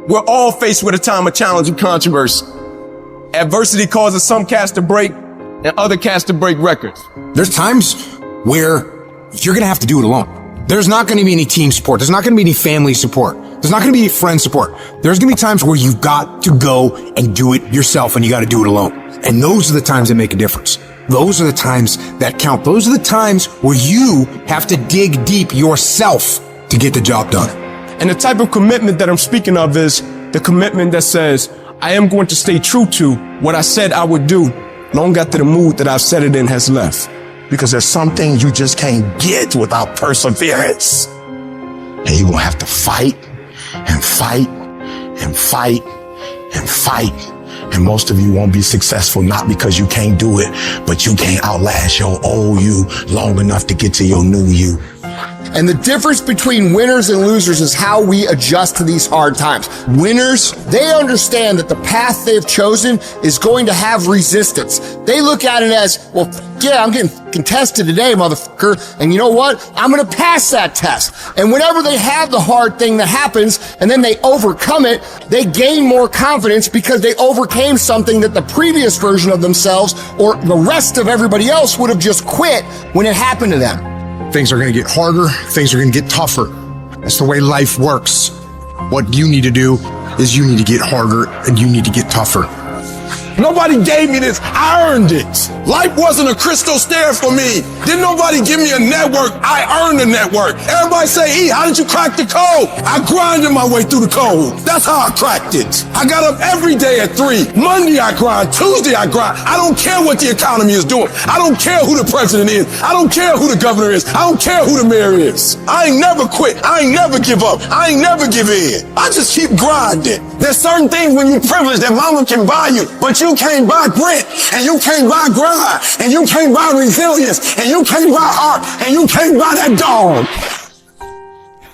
We're all faced with a time of challenge and controversy. Adversity causes some cats to break and other cats to break records. There's times where you're going to have to do it alone. There's not going to be any team support. There's not going to be any family support. There's not going to be friend support. There's going to be times where you've got to go and do it yourself, and you got to do it alone. And those are the times that make a difference. Those are the times that count. Those are the times where you have to dig deep yourself to get the job done. And the type of commitment that I'm speaking of is the commitment that says, I am going to stay true to what I said I would do long after the mood that I've set it in has left. Because there's some things you just can't get without perseverance. And you're gonna have to fight and fight and fight and fight. And most of you won't be successful, not because you can't do it, but you can't outlast your old you long enough to get to your new you. And the difference between winners and losers is how we adjust to these hard times. Winners, they understand that the path they've chosen is going to have resistance. They look at it as, well, yeah, I'm getting contested today, motherfucker. And you know what? I'm going to pass that test. And whenever they have the hard thing that happens and then they overcome it, they gain more confidence because they overcame something that the previous version of themselves or the rest of everybody else would have just quit when it happened to them. Things are going to get harder. Things are going to get tougher. That's the way life works. What you need to do is you need to get harder and you need to get tougher. Nobody gave me this. I earned it. Life wasn't a crystal stair for me. Didn't nobody give me a network. I earned the network. Everybody say, E, how did you crack the code? I grinded my way through the code. That's how I cracked it. I got up every day at 3. Monday I grind. Tuesday I grind. I don't care what the economy is doing. I don't care who the president is. I don't care who the governor is. I don't care who the mayor is. I ain't never quit. I ain't never give up. I ain't never give in. I just keep grinding. There's certain things when you're privileged that mama can buy you, but you can't buy grit, and you can't buy grind, and you can't buy resilience, and you can't buy heart, and you can't buy that dog.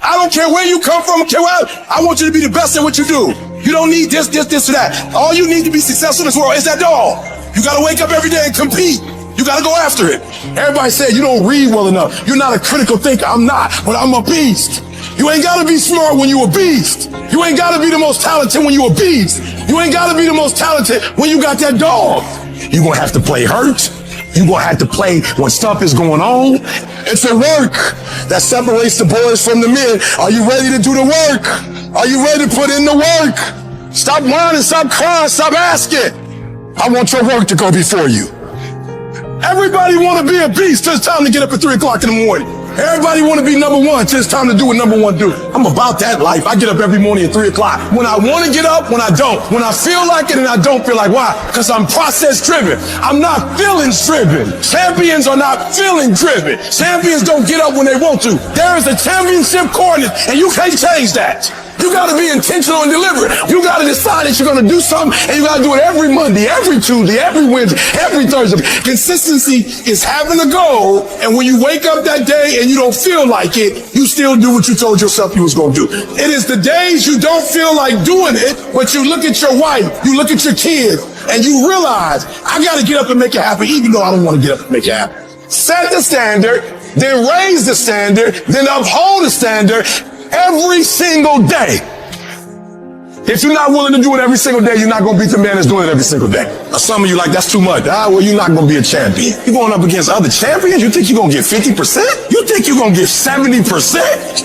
I don't care where you come from, I want you to be the best at what you do. You don't need this, or that. All you need to be successful in this world is that dog. You gotta wake up every day and compete. You gotta go after it. Everybody said you don't read well enough. You're not a critical thinker. I'm not, but I'm a beast. You ain't gotta be smart when you a beast. You ain't gotta be the most talented when you a beast. You ain't gotta be the most talented when you got that dog. You gonna have to play hurt. You gonna have to play when stuff is going on. It's a work that separates the boys from the men. Are you ready to do the work? Are you ready to put in the work? Stop whining, stop crying, stop asking. I want your work to go before you. Everybody wanna be a beast till it's time to get up at 3 o'clock in the morning. Everybody want to be number one till it's time to do what number one do. I'm about that life. I get up every morning at 3 o'clock. When I want to get up, when I don't. When I feel like it and I don't feel like. Why? Because I'm process driven. I'm not feelings driven. Champions are not feeling driven. Champions don't get up when they want to. There is a championship coordinate and you can't change that. You gotta be intentional and deliberate. You gotta decide that you're gonna do something and you gotta do it every Monday, every Tuesday, every Wednesday, every Thursday. Consistency is having a goal, and when you wake up that day and you don't feel like it, you still do what you told yourself you was gonna do. It is the days you don't feel like doing it, but you look at your wife, you look at your kids, and you realize, I gotta get up and make it happen, even though I don't wanna get up and make it happen. Set the standard, then raise the standard, then uphold the standard, every single day. If you're not willing to do it every single day, you're not going to beat the man that's doing it every single day. Some of you like, that's too much. Well, you're not going to be a champion. You're going up against other champions. You think you're going to get 50%? You think you're going to get 70%?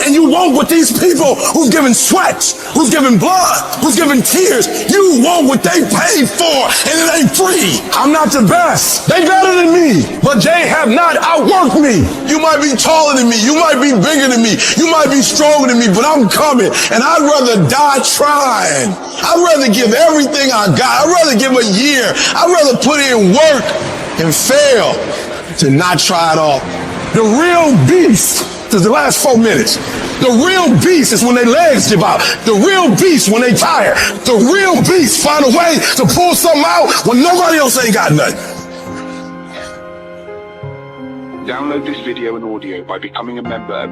And you won't with these people who's giving sweat, who's giving blood, who's giving tears. You want what they paid for, and it ain't free. I'm not the best. They better than me, but they have not outworked me. You might be taller than me. You might be bigger than me. You might be stronger than me, but I'm coming, and I'd rather die trying. I'd rather give everything I got. I'd rather give a year. I'd rather put in work and fail to not try at all. The real beast is the last 4 minutes. The real beast is when their legs give out. The real beast when they tired. The real beast find a way to pull something out when nobody else ain't got nothing. Download this video and audio by becoming a member at